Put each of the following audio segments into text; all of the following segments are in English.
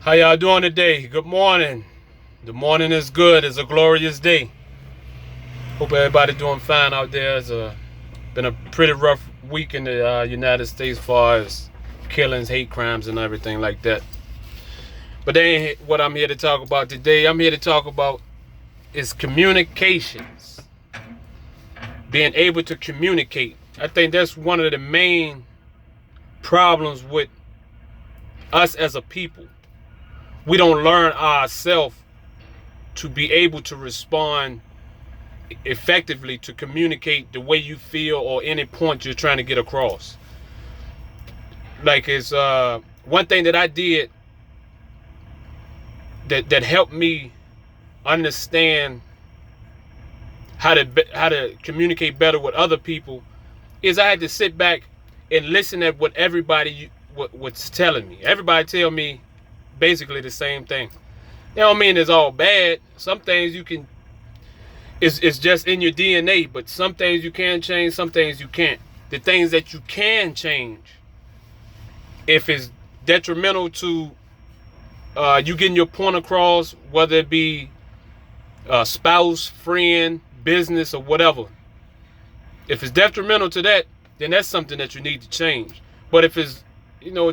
How y'all doing today? Good morning. The morning is good. It's a glorious day. Hope everybody doing fine out there. Been a pretty rough week in the United States as far as killings, hate crimes, and everything like that. But that ain't what I'm here to talk about today. I'm here to talk about is communications. Being able to communicate. I think that's one of the main problems with us as a people. We don't learn ourselves to be able to respond effectively to communicate the way you feel or any point you're trying to get across. Like it's one thing that I did that helped me understand how to communicate better with other people is I had to sit back and listen at what everybody was telling me. Everybody tell me basically the same thing. That don't mean it's all bad. Some things you can, it's just in your DNA, but some things you can change, some things you can't. The things that you can change, if it's detrimental to you getting your point across, whether it be spouse, friend, business, or whatever, if it's detrimental to that, then that's something that you need to change. But if it's,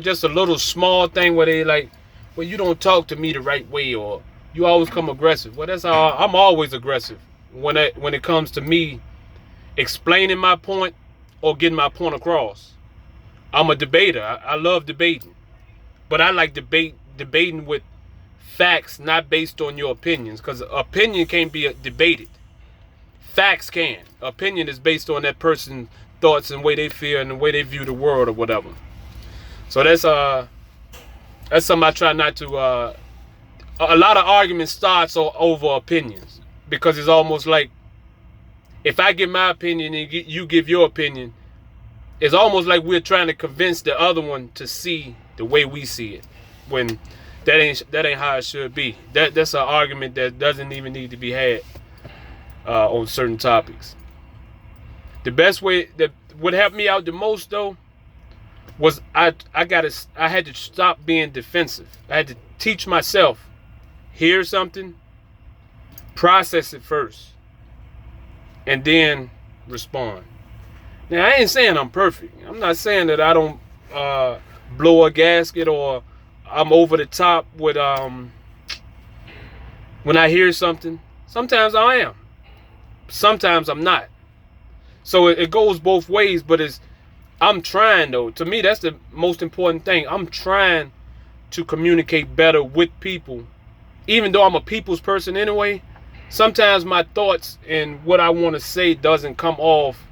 just a little small thing where they like, well, you don't talk to me the right way, or you always come aggressive. Well, that's how I'm always aggressive when it comes to me explaining my point or getting my point across. I'm a debater. I love debating, but I like debating with facts, not based on your opinions, because opinion can't be debated. Facts can. Opinion is based on that person's thoughts and way they feel and the way they view the world or whatever. So that's something I try not to. A lot of arguments starts over opinions, because it's almost like if I give my opinion and you give your opinion, it's almost like we're trying to convince the other one to see the way we see it, when that ain't how it should be. That's an argument that doesn't even need to be had on certain topics. The best way that would help me out the most though was I had to stop being defensive. I had to teach myself, hear something, process it first, and then respond. Now, I ain't saying I'm perfect. I'm not saying that I don't blow a gasket or I'm over the top with when I hear something. Sometimes I am. Sometimes I'm not. So it goes both ways, but I'm trying though. To me, that's the most important thing. I'm trying to communicate better with people. Even though I'm a people's person anyway, sometimes my thoughts and what I want to say doesn't come off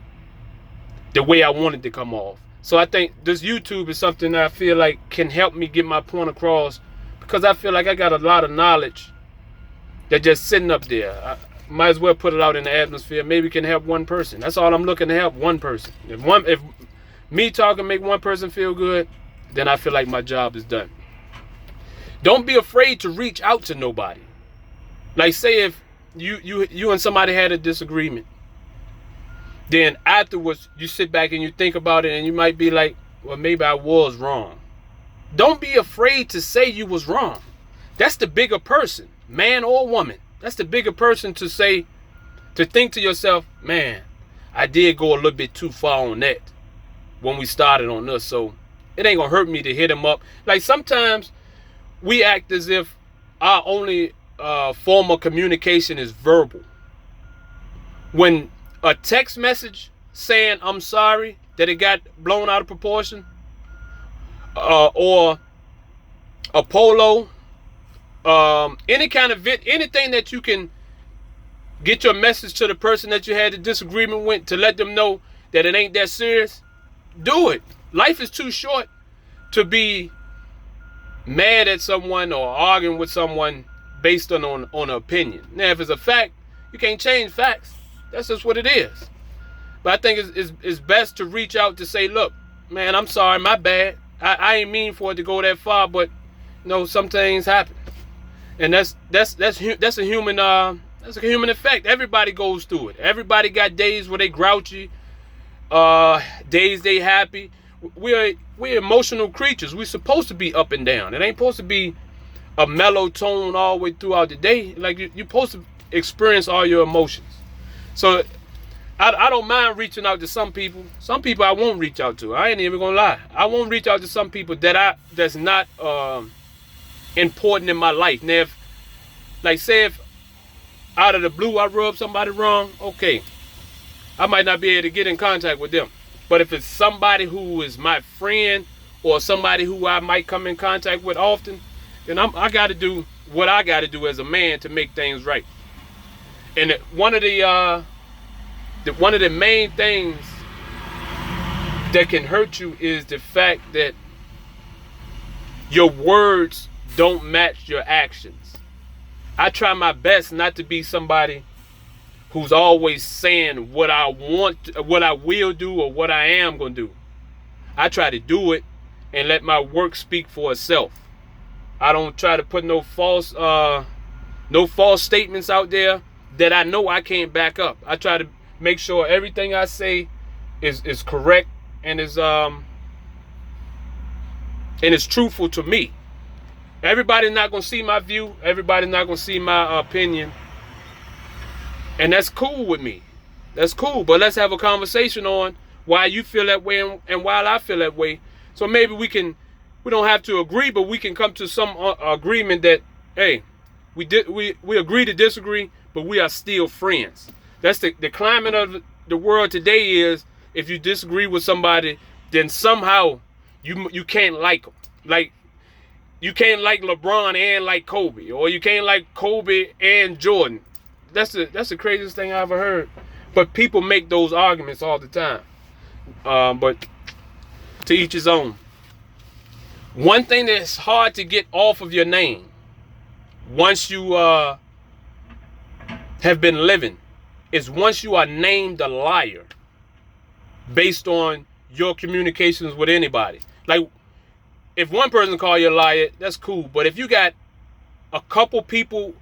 the way I want it to come off. So I think this YouTube is something that I feel like can help me get my point across, because I feel like I got a lot of knowledge that just sitting up there. I might as well put it out in the atmosphere. Maybe it can help one person. That's all I'm looking to help, one person. If me talking make one person feel good, then I feel like my job is done. Don't be afraid to reach out to nobody. Like say if you and somebody had a disagreement, then afterwards you sit back and you think about it and you might be like, well, maybe I was wrong. Don't be afraid to say you was wrong. That's the bigger person, man or woman. That's the bigger person to say, to think to yourself, man, I did go a little bit too far on that when we started on this, so it ain't gonna hurt me to hit him up. Like sometimes we act as if our only form of communication is verbal. When a text message saying I'm sorry that it got blown out of proportion, or a polo, any kind of anything that you can get your message to the person that you had a disagreement with, to let them know that it ain't that serious, do it. Life is too short to be mad at someone or arguing with someone based on an opinion. Now, if it's a fact, you can't change facts. That's just what it is. But I think it's best to reach out to say, look, man, I'm sorry, my bad. I ain't mean for it to go that far, but some things happen, and that's a human effect. Everybody goes through it. Everybody got days where they grouchy, days they happy. We're emotional creatures. We're supposed to be up and down. It ain't supposed to be a mellow tone all the way throughout the day. Like you're supposed to experience all your emotions. So I don't mind reaching out to some people. Some people I won't reach out to. I ain't even gonna lie. I won't reach out to some people that's not important in my life. Now, if out of the blue I rub somebody wrong, okay, I might not be able to get in contact with them. But if it's somebody who is my friend or somebody who I might come in contact with often, then I got to do what I got to do as a man to make things right. And one of the main things that can hurt you is the fact that your words don't match your actions. I try my best not to be somebody who's always saying what I want, what I will do, or what I am going to do. I try to do it and let my work speak for itself. I don't try to put no false statements out there that I know I can't back up. I try to make sure everything I say is correct and is truthful to me. Everybody's not gonna see my view. Everybody's not gonna see my opinion, and that's cool with me. That's cool. But let's have a conversation on why you feel that way and why I feel that way. So maybe we don't have to agree, but we can come to some agreement that, hey, we agree to disagree, but we are still friends. That's the climate of the world today is, if you disagree with somebody, then somehow you can't like them. Like, you can't like LeBron and like Kobe, or you can't like Kobe and Jordan. That's the craziest thing I ever heard. But people make those arguments all the time. But to each his own. One thing that's hard to get off of your name, once you have been living, is once you are named a liar based on your communications with anybody. Like, if one person call you a liar, that's cool. But if you got a couple people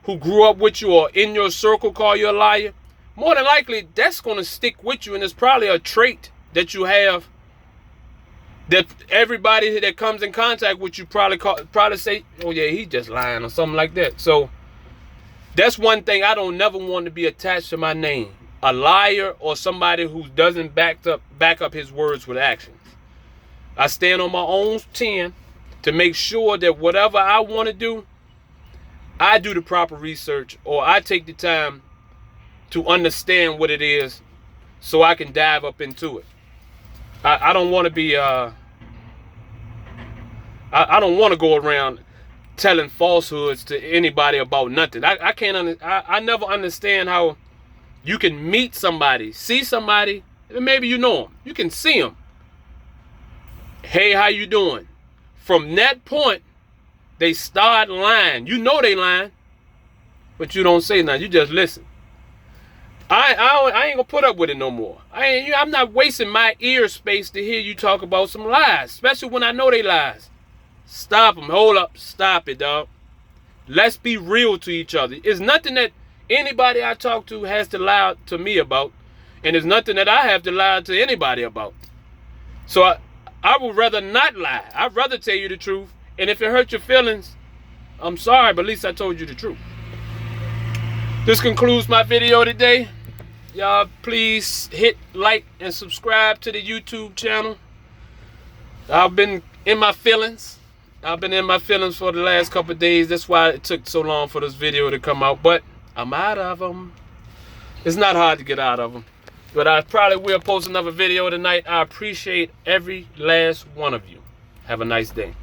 who grew up with you or in your circle call you a liar, more than likely that's going to stick with you, and it's probably a trait that you have that everybody that comes in contact with you probably say, oh yeah, he just lying or something like that. So that's one thing I don't never want to be attached to my name. A liar or somebody who doesn't back up his words with actions. I stand on my own 10 to make sure that whatever I want to do, I do the proper research, or I take the time to understand what it is so I can dive up into it. I don't want to be I don't want to go around telling falsehoods to anybody about nothing. I never understand how you can meet somebody, see somebody, and maybe you know them. You can see them. Hey, how you doing? From that point, they start lying. You know they lying, but you don't say nothing. You just listen. I ain't gonna put up with it no more. I'm not wasting my ear space to hear you talk about some lies, especially when I know they lies. Stop them. Hold up. Stop it, dog. Let's be real to each other. It's nothing that anybody I talk to has to lie to me about, and it's nothing that I have to lie to anybody about. So I would rather not lie. I'd rather tell you the truth. And if it hurt your feelings, I'm sorry, but at least I told you the truth. This concludes my video today. Y'all please hit like and subscribe to the YouTube channel. I've been in my feelings. I've been in my feelings for the last couple of days. That's why it took so long for this video to come out. But I'm out of them. It's not hard to get out of them. But I probably will post another video tonight. I appreciate every last one of you. Have a nice day.